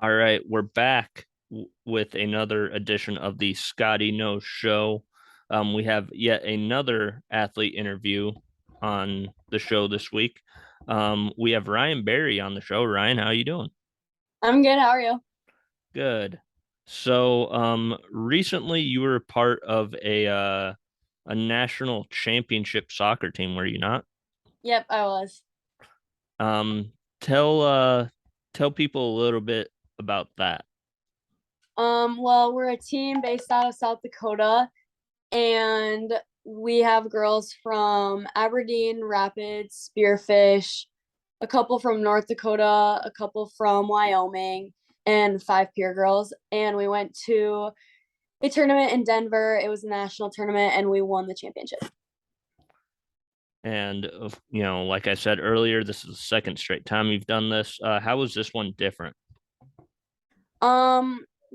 All right, we're back with another edition of the Scotty Knows Show. We have yet another athlete interview on the show this week. We have Ryann Barry on the show. Ryan, how you doing? I'm good. How are you? Good. So, recently you were a part of a national championship soccer team, were you not? Yep, I was. Um, tell people a little bit about that. Well, we're a team based out of South Dakota, and we have girls from Aberdeen, Rapids, Spearfish, a couple from North Dakota, a couple from Wyoming, and five peer girls. And we went to a tournament in Denver. It was a national tournament, and we won the championship. And like I said earlier, this is the second straight time you've done this. How was this one different?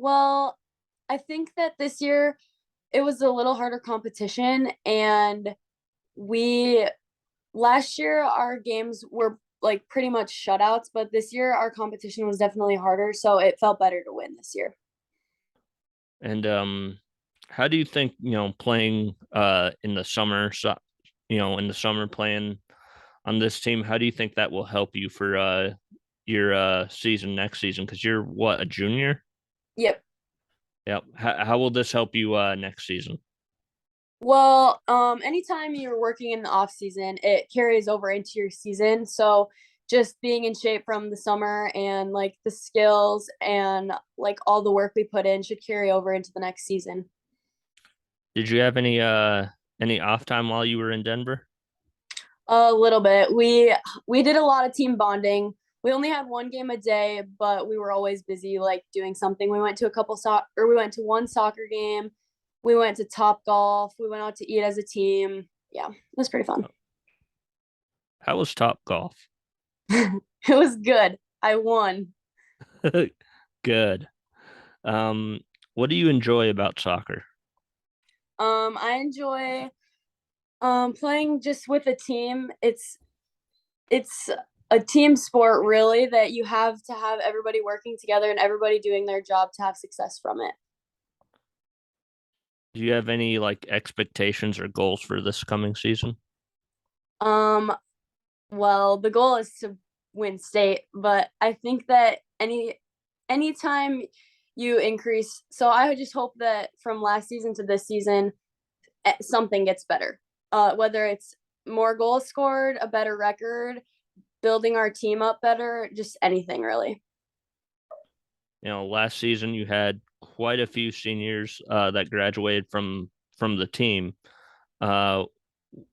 Well, I think that this year it was a little harder competition, and we last year our games were like pretty much shutouts, but this year our competition was definitely harder, so it felt better to win this year. And how do you think playing in the summer, so in the summer playing on this team, how do you think that will help you for your season next season? Because you're what, a junior? Yep. Yep. How will this help you next season? Well, anytime you're working in the off season, it carries over into your season. So just being in shape from the summer and like the skills and like all the work we put in should carry over into the next season. Did you have any off time while you were in Denver? A little bit. We did a lot of team bonding. We only had one game a day, but we were always busy like doing something. We went to a couple or we went to one soccer game. We went to Top Golf. We went out to eat as a team. Yeah, it was pretty fun. How was Top Golf? It was good. I won. Good. Um, what do you enjoy about soccer? I enjoy playing just with a team. It's a team sport really that you have to have everybody working together and everybody doing their job to have success from it. Do you have any like expectations or goals for this coming season? Um Well, the goal is to win state, but I think that anytime you increase, so I would just hope that from last season to this season, something gets better. Whether it's more goals scored, a better record, building our team up better, just anything really. Last season you had quite a few seniors that graduated from the team. Uh,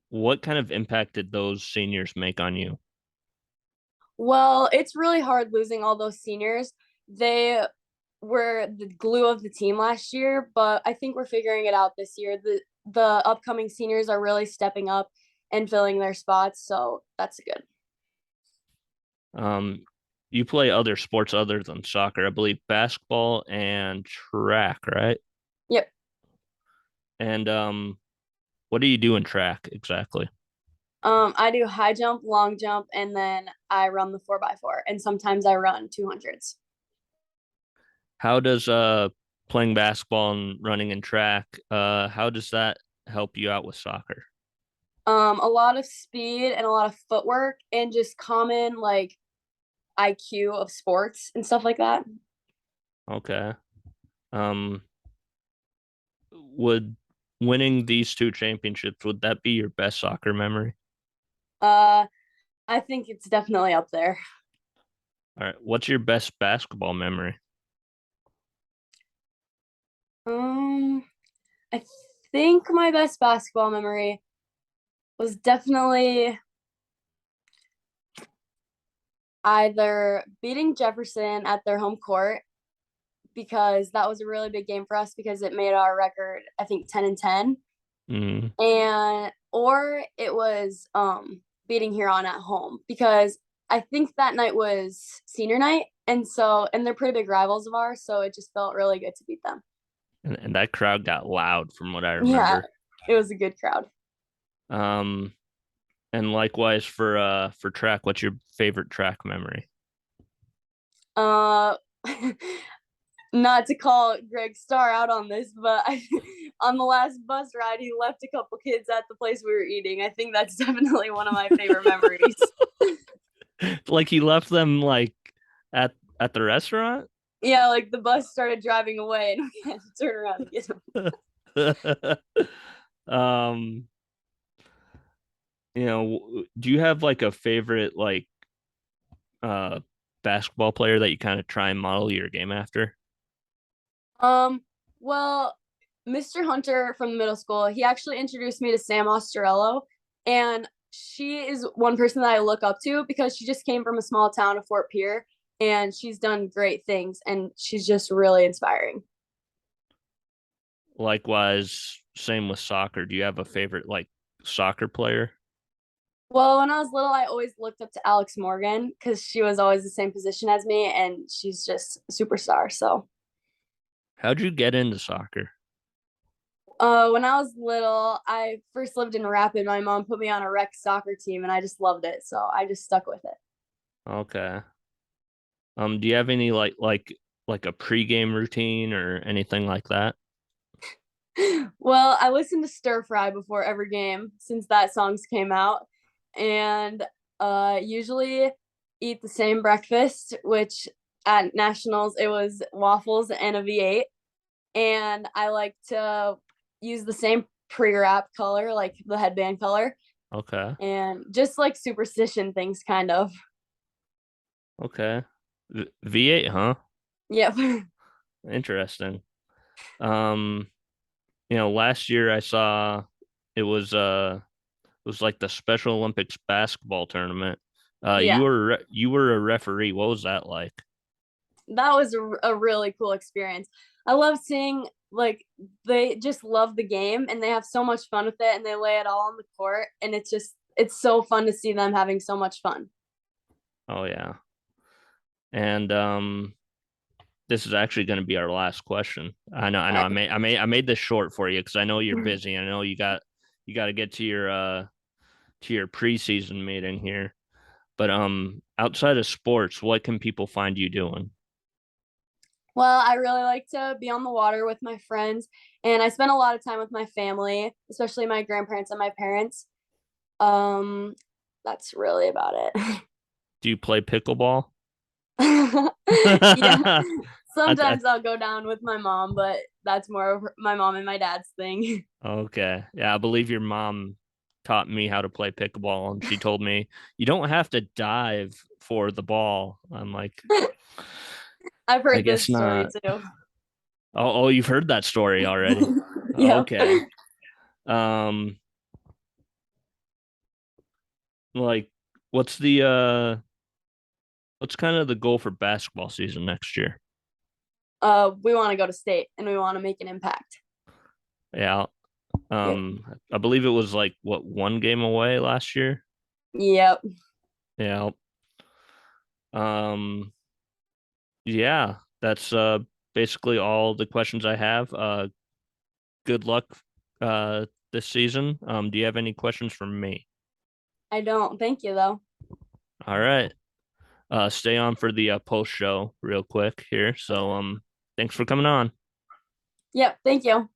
what kind of impact did those seniors make on you? Well, it's really hard losing all those seniors. They were the glue of the team last year, but I think we're figuring it out this year. The upcoming seniors are really stepping up and filling their spots, so that's good. Um, you play other sports other than soccer, I believe basketball and track, right? Yep. And what do you do in track exactly? I do high jump, long jump, and then I run the 4x4, and sometimes I run 200s. How does playing basketball and running and track how does that help you out with soccer? A lot of speed and a lot of footwork and just common like IQ of sports and stuff like that. Okay. Um, would winning these two championships, would that be your best soccer memory? Uh, I think it's definitely up there. All right. What's your best basketball memory? Um, I think my best basketball memory was definitely either beating Jefferson at their home court because that was a really big game for us because it made our record I think 10-10, Mm, and or it was beating Huron at home because I think that night was senior night, and they're pretty big rivals of ours, so it just felt really good to beat them. and that crowd got loud from what I Yeah, remember. it was a good crowd. Um, and likewise for track, what's your favorite track memory? Uh, Not to call Greg Starr out on this, but on the last bus ride, he left a couple kids at the place we were eating. I think that's definitely one of my favorite memories. Like he left them like at at the restaurant? Yeah, like the bus started driving away and we had to turn around and get them. um, do you have like a favorite like uh basketball player that you kind of try and model your game after? Um, well, Mr. Hunter from the middle school, he actually introduced me to Sam Osterello, and she is one person that I look up to because she just came from a small town of Fort Pierre, and she's done great things, and she's just really inspiring. Likewise, same with soccer. Do you have a favorite like soccer player? Well, when I was little, I always looked up to Alex Morgan because she was always the same position as me, and she's just a superstar. So, How'd you get into soccer? when I was little, I first lived in Rapid. My mom put me on a rec soccer team, and I just loved it. So I just stuck with it. Okay. Do you have any like a pregame routine or anything like that? Well, I listened to Stir Fry before every game since that songs came out, and usually eat the same breakfast, which at nationals it was waffles and a V8, and I like to use the same pre-wrap color, like the headband color, Okay. and just like superstition things, kind of. Okay. V8, huh? Yep. Interesting. Um, last year I saw it was like the Special Olympics basketball tournament. You Yeah. you were a referee. What was that like? That was a really cool experience. I love seeing like they just love the game and they have so much fun with it and they lay it all on the court and it's so fun to see them having so much fun. Oh yeah. And this is actually going to be our last question. I know. All I made this short for you because I know you're busy. I know you got to get to your preseason meeting here. But outside of sports, what can people find you doing? Well, I really like to be on the water with my friends and I spend a lot of time with my family, especially my grandparents and my parents. Um that's really about it. Do you play pickleball? Yeah. I, Sometimes I'll go down with my mom, but that's more of my mom and my dad's thing. okay. Yeah, I believe your mom taught me how to play pickleball, and she told me you don't have to dive for the ball. I'm like, I've I heard guess this story not. too. Oh, you've heard that story already. Yep. Okay. Um, like, what's the what's kind of the goal for basketball season next year? We want to go to state and we want to make an impact. Yeah. Yep. I believe it was like what, one game away last year. Yep. Yeah. Um, yeah, that's basically all the questions I have. Good luck this season. Do you have any questions for me? I don't. Thank you though. All right. Stay on for the post show real quick here. So thanks for coming on. Yep. Thank you.